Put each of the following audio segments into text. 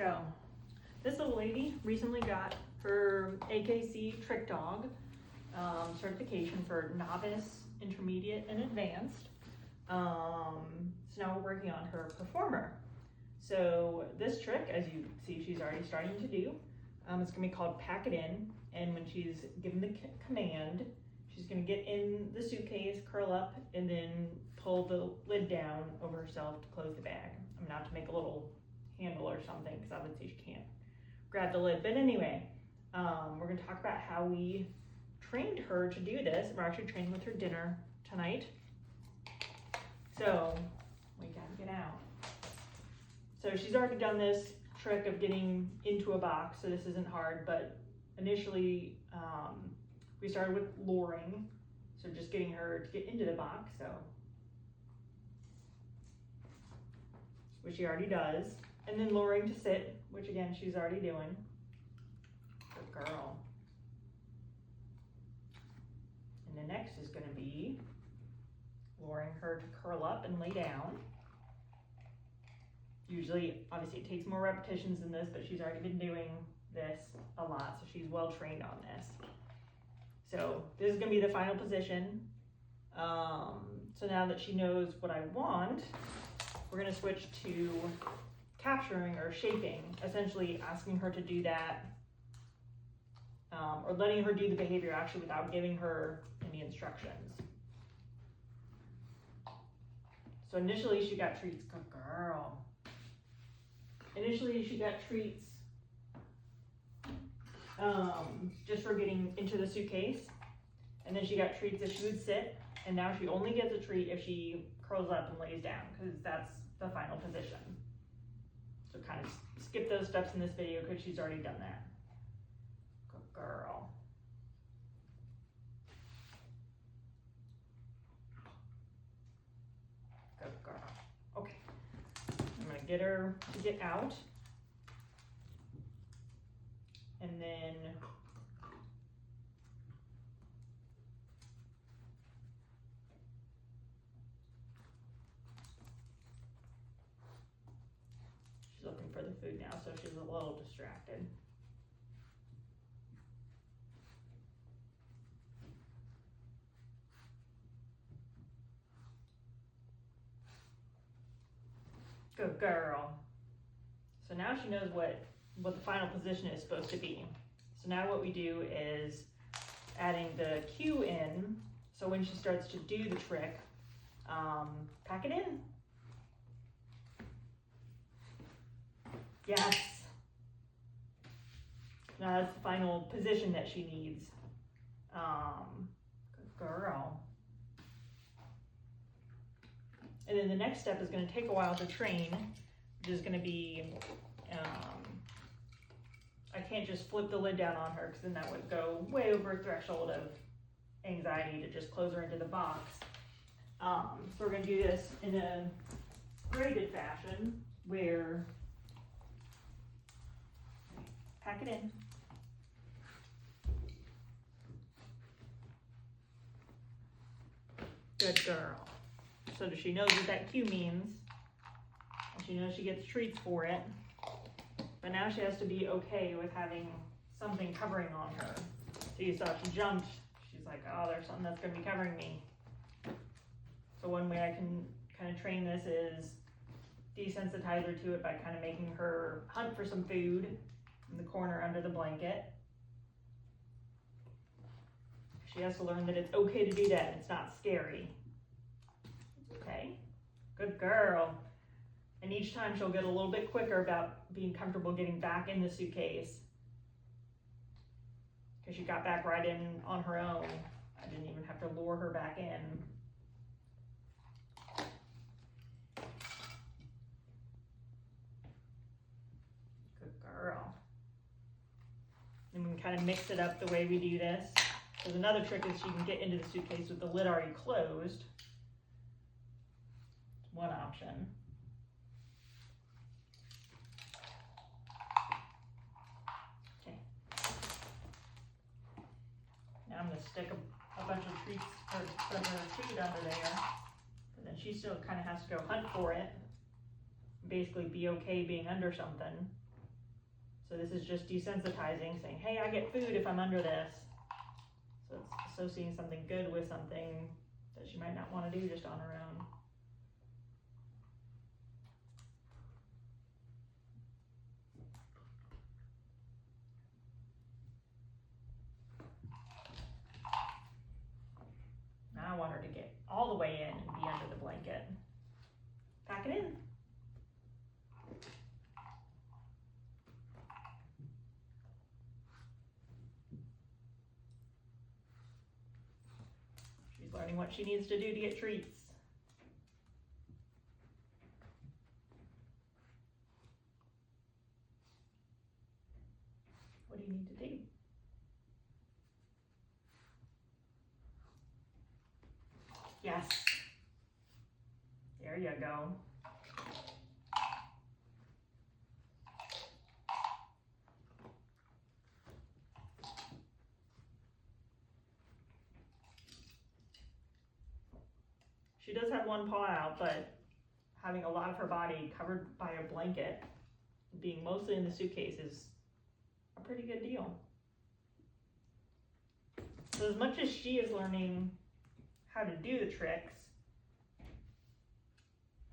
So, this little lady recently got her AKC trick dog certification for novice, intermediate, and advanced. So now we're working on her performer. So this trick, as you see, she's already starting to do. It's gonna be called pack it in, and when she's given the command, she's gonna get in the suitcase, curl up, and then pull the lid down over herself to close the bag. I'm not to make a little handle or something, because obviously she can't grab the lid. But anyway, we're gonna talk about how we trained her to do this. We're actually training with her dinner tonight. So we gotta get out. So she's already done this trick of getting into a box, so this isn't hard, but initially we started with luring, so just getting her to get into the box, so which she already does, and then luring to sit, which again she's already doing. Good girl. And the next is going to be luring her to curl up and lay down. Usually, obviously it takes more repetitions than this, but she's already been doing this a lot, so she's well trained on this. So this is going to be the final position. So now that she knows what I want, we're going to switch to capturing or shaping, essentially asking her to do that, or letting her do the behavior actually without giving her any instructions. So initially she got treats. Good girl. Initially she got treats just for getting into the suitcase, and then she got treats if she would sit, and now she only gets a treat if she curls up and lays down, because that's the final position. So kind of skip those steps in this video because she's already done that. Good girl. Good girl. Okay. I'm going to get her to get out. And then she's looking for the food now, so she's a little distracted. Good girl. So now she knows what the final position is supposed to be. So now what we do is adding the cue in, so when she starts to do the trick, pack it in. Yes. Now that's the final position that she needs. Good girl. And then the next step is going to take a while to train, which is going to be, I can't just flip the lid down on her, because then that would go way over a threshold of anxiety to just close her into the box. So we're going to do this in a graded fashion, where pack it in. Good girl. So she knows what that cue means, and she knows she gets treats for it, but now she has to be okay with having something covering on her. So you saw she jumped, she's like, oh, there's something that's going to be covering me. So one way I can kind of train this is desensitize her to it by kind of making her hunt for some food in the corner under the blanket. She has to learn that it's okay to do that and it's not scary. Okay, good girl. And each time she'll get a little bit quicker about being comfortable getting back in the suitcase, because she got back right in on her own. I didn't even have to lure her back in. Good girl. And we can kind of mix it up the way we do this. There's another trick is she can get into the suitcase with the lid already closed. It's one option. Okay. Now I'm going to stick a bunch of treats or some of her food under there. But then she still kind of has to go hunt for it. Basically be okay being under something. So this is just desensitizing, saying, hey, I get food if I'm under this. So it's associating something good with something that she might not want to do just on her own. Now I want her to get all the way in and be under the blanket. Pack it in. She's learning what she needs to do to get treats. What do you need to do? Yes. There you go. She does have one paw out, but having a lot of her body covered by a blanket, being mostly in the suitcase, is a pretty good deal. So as much as she is learning how to do the tricks,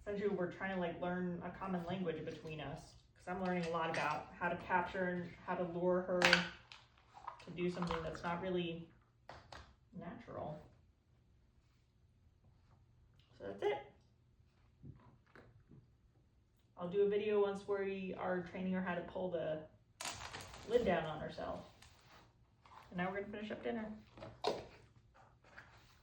essentially we're trying to like learn a common language between us, because I'm learning a lot about how to capture and how to lure her to do something that's not really natural. So that's it. I'll do a video once where we are training her how to pull the lid down on herself. And now we're gonna finish up dinner.